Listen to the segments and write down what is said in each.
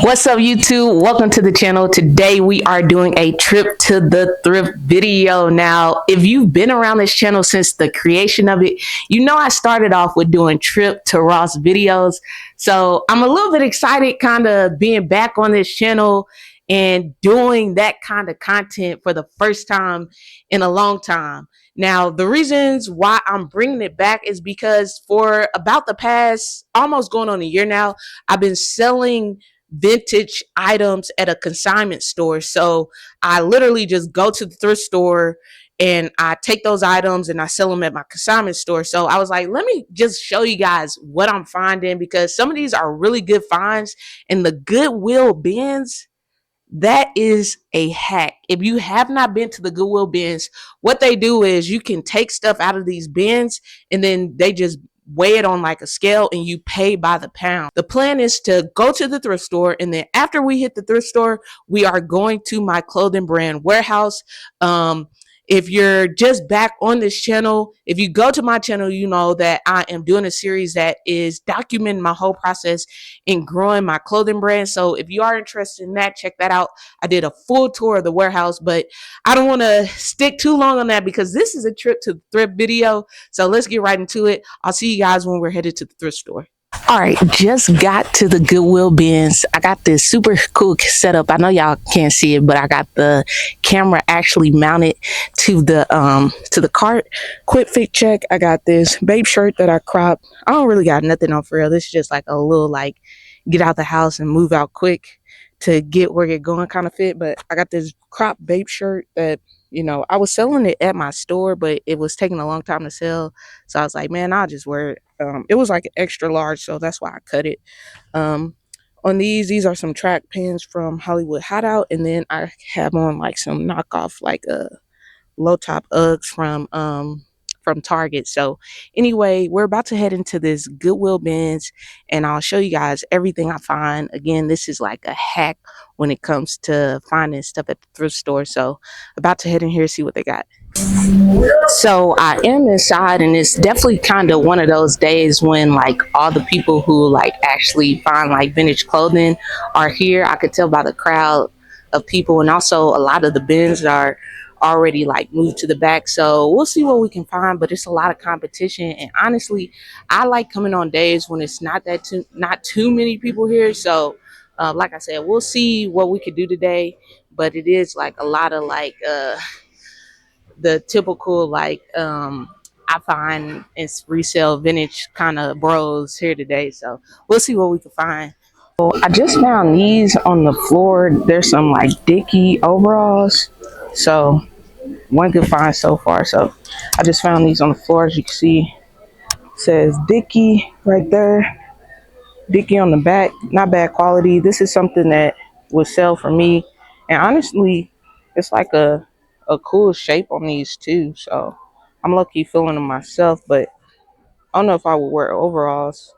What's up, YouTube? Welcome to the channel. Today we are doing a trip to the thrift video. Now, if you've been around this channel since the creation of it, you know I started off with doing trip to Ross videos. So I'm a little bit excited kind of being back on this channel and doing that kind of content for the first time in a long time. Now, the reasons why I'm bringing it back is because for about the past almost going on a year now, I've been selling vintage items at a consignment store. So I literally just go to the thrift store and I take those items and I sell them at my consignment store. So I was like, let me just show you guys what I'm finding because some of these are really good finds. And the Goodwill bins, that is a hack. If you have not been to the Goodwill bins, what they do is you can take stuff out of these bins and then they just weigh it on like a scale and you pay by the pound. The plan is to go to the thrift store, and then after we hit the thrift store, we are going to my clothing brand warehouse. If you're just back on this channel, if you go to my channel, you know that I am doing a series that is documenting my whole process in growing my clothing brand. So if you are interested in that, check that out. I did a full tour of the warehouse, but I don't want to stick too long on that because this is a trip to the thrift video. So let's get right into it. I'll see you guys when we're headed to the thrift store. All right, just got to the Goodwill bins. I got this super cool setup. I know y'all can't see it, but I got the camera actually mounted to the cart. Quick fit check. I got this babe shirt that I cropped. I don't really got nothing on for real. This is just like a little like get out the house and move out quick to get where you're going kind of fit. But I got this crop babe shirt that, I was selling it at my store, but it was taking a long time to sell. So I was like, man, I'll just wear it. It was like an extra large, so that's why I cut it. On these are some track pins from Hollywood Hideout, and then I have on like some knockoff like low top Uggs from Target. So anyway, we're about to head into this Goodwill bins and I'll show you guys everything I find. Again, this is like a hack when it comes to finding stuff at the thrift store. So about to head in here, see what they got. So I am inside, and it's definitely kind of one of those days when like all the people who like actually find like vintage clothing are here. I could tell by the crowd of people, and also a lot of the bins are already like moved to the back. So we'll see what we can find, but it's a lot of competition. And honestly, I like coming on days when it's not too many people here. So like I said, we'll see what we could do today, but it is like a lot of like the typical like I find it's resale vintage kind of bros here today. So we'll see what we can find. So I just found these on the floor. There's some like Dickie overalls. So one good find so far. So I just found these on the floor. As you can see, it says Dickie right there. Dickie on the back, not bad quality. This is something that would sell for me. And honestly, it's like a cool shape on these too. So I'm low-key feeling them myself, but I don't know if I would wear overalls,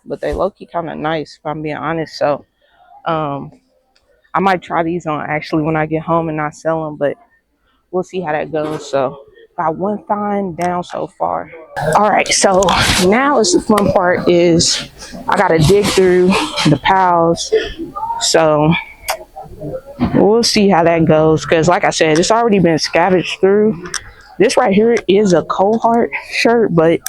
but they low-key kind of nice if I'm being honest. So um, I might try these on actually when I get home and not sell them, but we'll see how that goes. So got one find down so far. All right, so now is the fun part is I gotta dig through the piles. So we'll see how that goes, because like I said, it's already been scavenged through. This right here is a Cohart shirt, but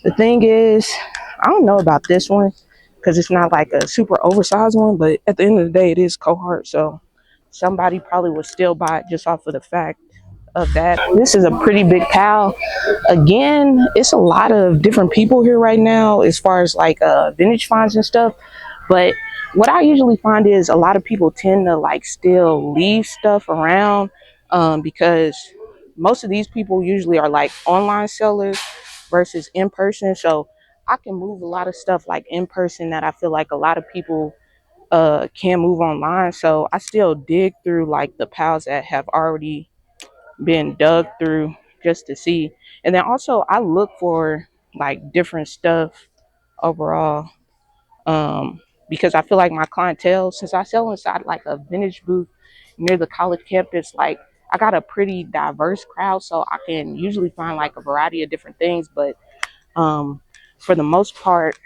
the thing is, I don't know about this one because it's not like a super oversized one, but at the end of the day, it is Cohart. So somebody probably would still buy it just off of the fact of that. This is a pretty big pile. Again, it's a lot of different people here right now as far as like vintage finds and stuff. But what I usually find is a lot of people tend to like still leave stuff around because most of these people usually are like online sellers versus in person. So I can move a lot of stuff like in person that I feel like a lot of people can move online. So I still dig through like the piles that have already been dug through just to see. And then also I look for like different stuff overall, because I feel like my clientele, since I sell inside like a vintage booth near the college campus, like I got a pretty diverse crowd, so I can usually find like a variety of different things. But for the most part,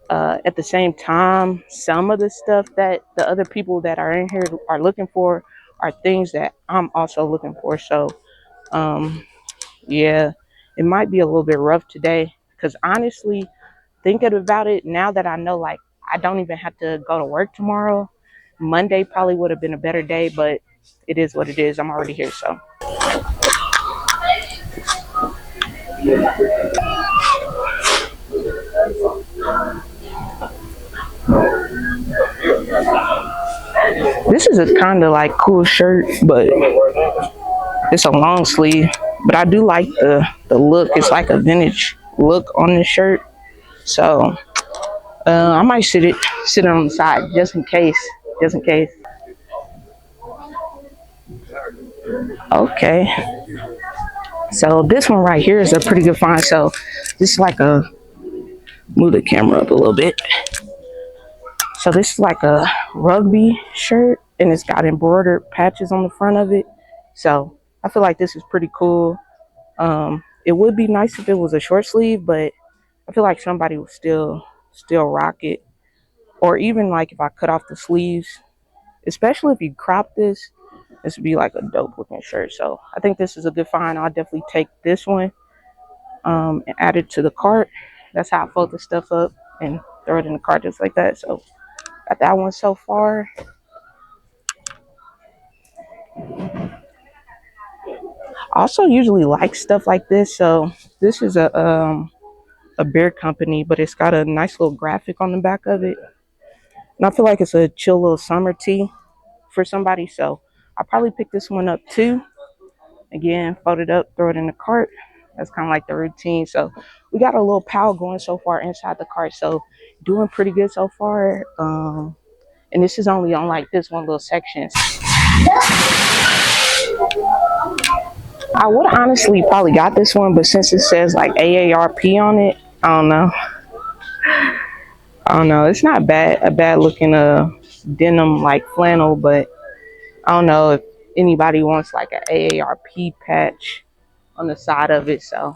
At the same time, some of the stuff that the other people that are in here are looking for are things that I'm also looking for. So, um, yeah, it might be a little bit rough today because honestly, thinking about it now that I know, like, I don't even have to go to work tomorrow. Monday probably would have been a better day, but it is what it is. I'm already here, so. This is a kind of like cool shirt, but it's a long sleeve. But I do like the look. It's like a vintage look on this shirt. So I might sit it on the side just in case. Just in case. Okay. So this one right here is a pretty good find. So this is like a move the camera up a little bit. So this is like a rugby shirt and it's got embroidered patches on the front of it. So I feel like this is pretty cool. It would be nice if it was a short sleeve, but I feel like somebody would still rock it. Or even like if I cut off the sleeves, especially if you crop this would be like a dope looking shirt. So I think this is a good find. I'll definitely take this one and add it to the cart. That's how I fold the stuff up and throw it in the cart just like that. So got that one so far. I also usually like stuff like this. So this is a beer company, but it's got a nice little graphic on the back of it. And I feel like it's a chill little summer tea for somebody. So I'll probably pick this one up too. Again, fold it up, throw it in the cart. That's kind of like the routine. So we got a little pile going so far inside the cart. So doing pretty good so far. And this is only on like this one little section. I would honestly probably got this one, but since it says like AARP on it, I don't know. I don't know. It's not bad, a bad looking denim like flannel, but I don't know if anybody wants like an AARP patch on the side of it. So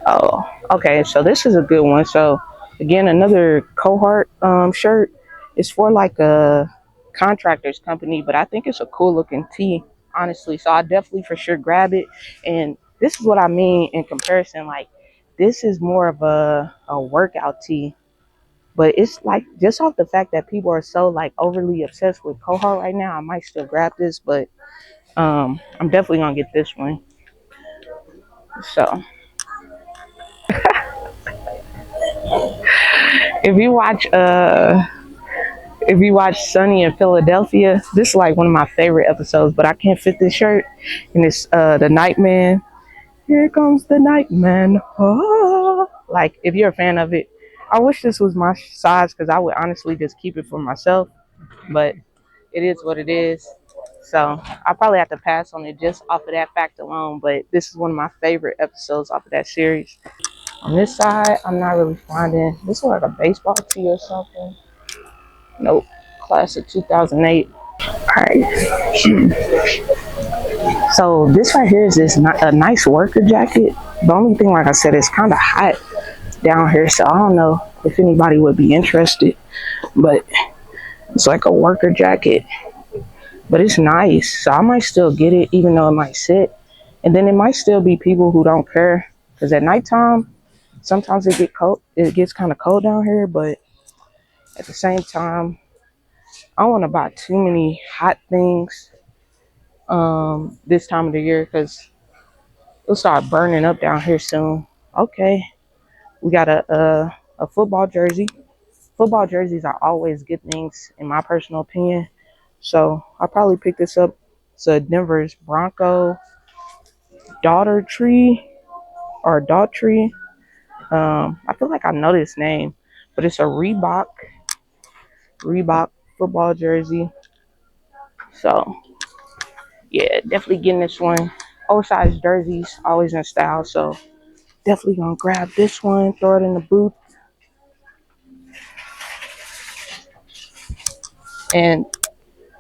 oh, okay. So this is a good one. So again, another cohort shirt. It's for like a contractor's company, but I think it's a cool looking tee, honestly. So I definitely for sure grab it. And this is what I mean in comparison. Like this is more of a workout tee, but it's like just off the fact that people are so like overly obsessed with cohort right now. I might still grab this, but I'm definitely gonna get this one. So if you watch if you watch Sunny in Philadelphia, this is like one of my favorite episodes, but I can't fit this shirt. And it's the Nightman. Here comes the Nightman. Oh. Like, if you're a fan of it, I wish this was my size because I would honestly just keep it for myself. But it is what it is. So I'll probably have to pass on it just off of that fact alone. But this is one of my favorite episodes off of that series. On this side, I'm not really finding. This looks like a baseball tee or something. Nope. Class of 2008. All right. So this right here is a nice worker jacket. The only thing, like I said, it's kind of hot down here, so I don't know if anybody would be interested. But it's like a worker jacket, but it's nice. So I might still get it, even though it might sit. And then it might still be people who don't care, because at nighttime, sometimes it get cold. It gets kind of cold down here, but at the same time, I don't want to buy too many hot things this time of the year because it'll start burning up down here soon. Okay, we got a football jersey. Football jerseys are always good things in my personal opinion. So I'll probably pick this up. It's a Denver's Bronco Daughter Tree or Daughtry. I feel like I know this name, but it's a Reebok football jersey. So yeah, definitely getting this one. Oversized jerseys, always in style. So definitely gonna grab this one, throw it in the booth. And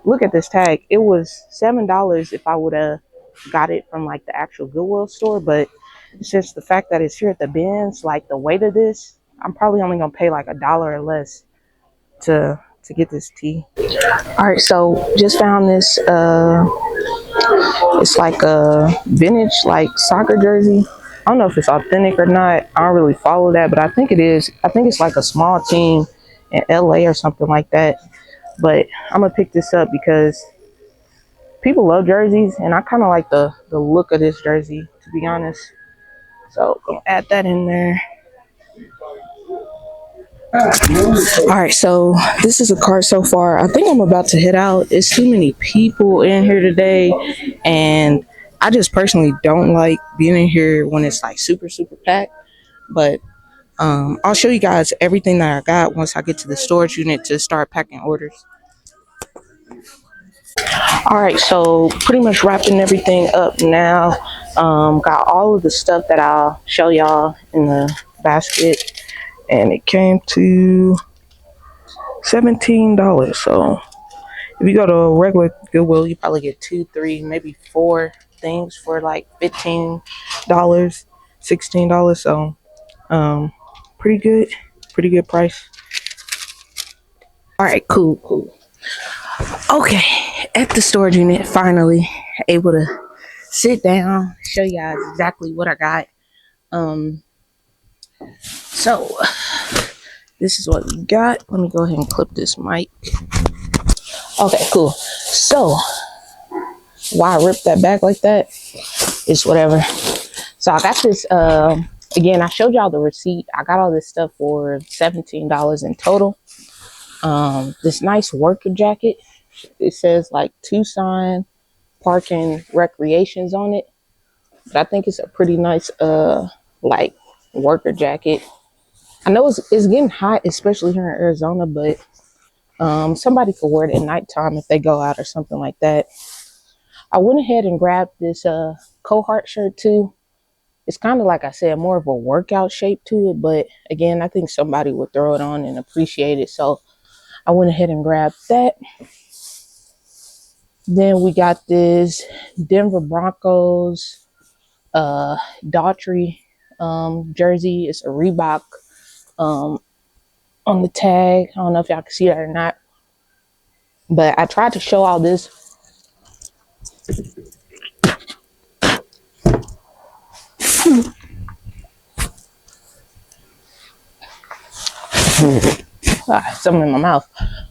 look at this tag. It was $7 if I would have got it from like the actual Goodwill store, but it's just the fact that it's here at the bins, like the weight of this, I'm probably only gonna pay like $1 or less to get this tee. All right, so just found this. It's like a vintage like soccer jersey. I don't know if it's authentic or not. I don't really follow that, but I think it is. I think it's like a small team in LA or something like that. But I'm gonna pick this up because people love jerseys, and I kind of like the look of this jersey, to be honest. So I'm gonna add that in there. All right, so this is a cart so far. I think I'm about to head out. It's too many people in here today, and I just personally don't like being in here when it's like super packed. But I'll show you guys everything that I got once I get to the storage unit to start packing orders. All right, so pretty much wrapping everything up now. Got all of the stuff that I'll show y'all in the basket, and it came to $17. So if you go to a regular Goodwill, you probably get 2, 3, maybe 4 things for like $15, $16. So pretty good price. All right, cool. Okay, at the storage unit, finally able to sit down, show you guys exactly what I got. So this is what we got. Let me go ahead and clip this mic. Okay, cool. So why I ripped that back like that? It's whatever. So I got this. Again, I showed y'all the receipt. I got all this stuff for $17 in total. This nice worker jacket. It says like Tucson Park and Recreations on it. But I think it's a pretty nice like worker jacket. I know it's getting hot, especially here in Arizona, but somebody could wear it at nighttime if they go out or something like that. I went ahead and grabbed this Cohort shirt too. It's kind of like I said, more of a workout shape to it, but again, I think somebody would throw it on and appreciate it. So I went ahead and grabbed that. Then we got this Denver Broncos Daughtry jersey. It's a Reebok on the tag. I don't know if y'all can see that or not, but I tried to show all this. Something in my mouth.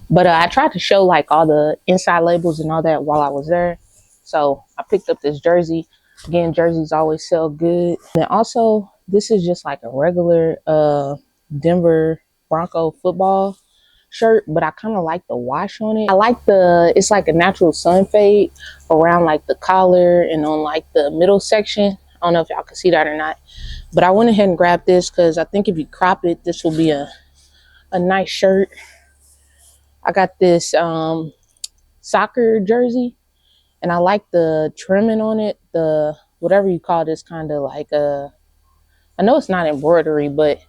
But I tried to show like all the inside labels and all that while I was there. So I picked up this jersey. Again, jerseys always sell good. And also, this is just like a regular Denver Bronco football shirt, but I kind of like the wash on it. I like it's like a natural sun fade around like the collar and on like the middle section. I don't know if y'all can see that or not, but I went ahead and grabbed this because I think if you crop it, this will be a nice shirt. I got this soccer jersey, and I like the trimming on it. The whatever you call this, kind of like I know it's not embroidery, but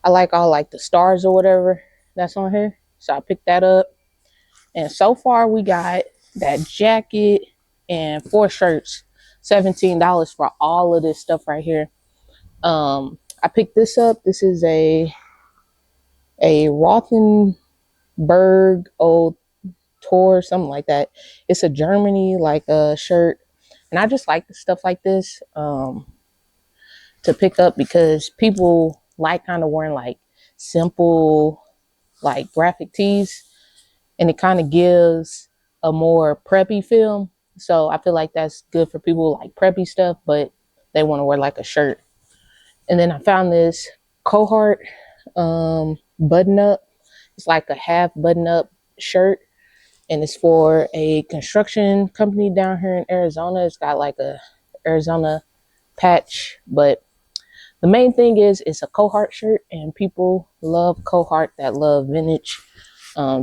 I like all like the stars or whatever that's on here. So I picked that up. And so far we got that jacket and 4 shirts, $17 for all of this stuff right here. I picked this up. This is a Rothenberg Old Tour, something like that. It's a Germany like a shirt, and I just like the stuff like this to pick up because people like kind of wearing like simple like graphic tees, and it kind of gives a more preppy feel. So I feel like that's good for people like preppy stuff, but they want to wear like a shirt. And then I found this Cohort button up. It's like a half button up shirt, and it's for a construction company down here in Arizona. It's got like a Arizona patch, but the main thing is it's a Cohort shirt, and people love Cohort that love vintage.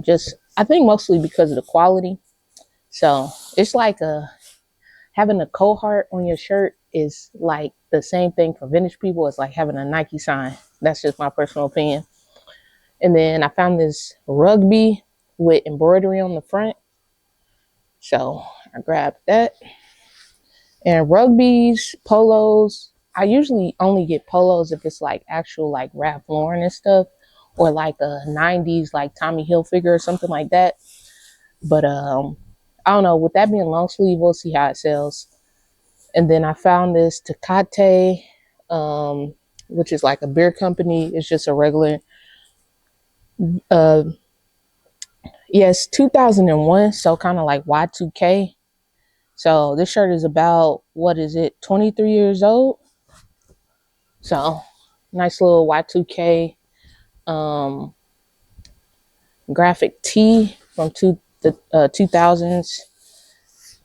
Just I think mostly because of the quality. So it's like having a Cohort on your shirt is like the same thing for vintage people. It's like having a Nike sign. That's just my personal opinion. And then I found this rugby with embroidery on the front. So I grabbed that. And rugbies, polos, I usually only get polos if it's like actual like Ralph Lauren and stuff, or like a 90s like Tommy Hilfiger or something like that. But I don't know, with that being long sleeve, we'll see how it sells. And then I found this Tecate, which is like a beer company. It's just a regular, uh, yes, 2001, so kind of like Y2K. So this shirt is about, what is it, 23 years old? So nice little Y2K um, graphic tee from the 2000s.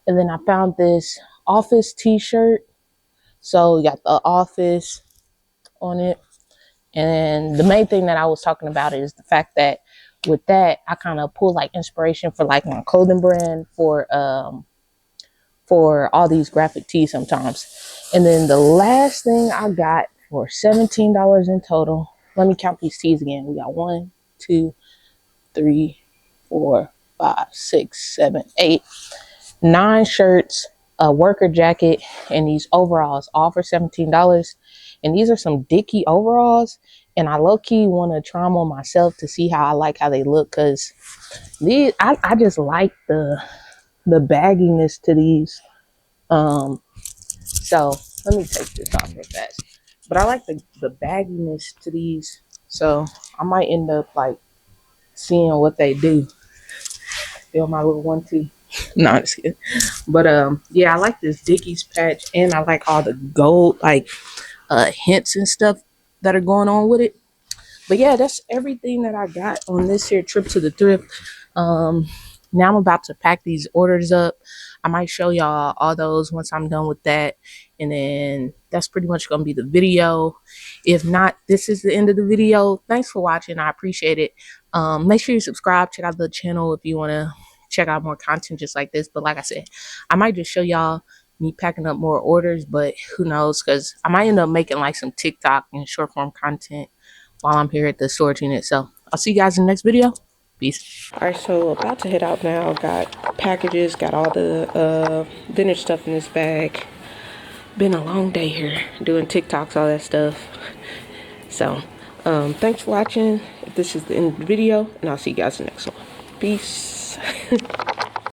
And then I found this office t-shirt. So you got the office on it. And the main thing that I was talking about is the fact that with that, I kind of pull like inspiration for like my clothing brand for all these graphic tees sometimes. And then the last thing I got for $17 in total. Let me count these tees again. We got 1, 2, 3, 4, 5, 6, 7, 8, 9 shirts, a worker jacket, and these overalls, all for $17. And these are some Dickie overalls. And I low-key want to try them on myself to see how I like how they look, because these I just like the bagginess to these. So let me take this off real fast. But I like the bagginess to these. So I might end up like seeing what they do. Feel my little 1-2. No, I'm just kidding. But yeah, I like this Dickies patch, and I like all the gold like hints and stuff that are going on with it. But yeah, that's everything that I got on this here trip to the thrift. Now I'm about to pack these orders up. I might show y'all all those once I'm done with that. And then that's pretty much going to be the video. If not, this is the end of the video. Thanks for watching. I appreciate it. Make sure you subscribe. Check out the channel if you want to check out more content just like this. But like I said, I might just show y'all me packing up more orders, but who knows, because I might end up making like some TikTok and short form content while I'm here at the storage unit. So I'll see you guys in the next video. Peace. All right, so about to head out now. Got packages, got all the vintage stuff in this bag. Been a long day here doing TikToks, all that stuff. So thanks for watching. This is the end of the video, and I'll see you guys in the next one. Peace.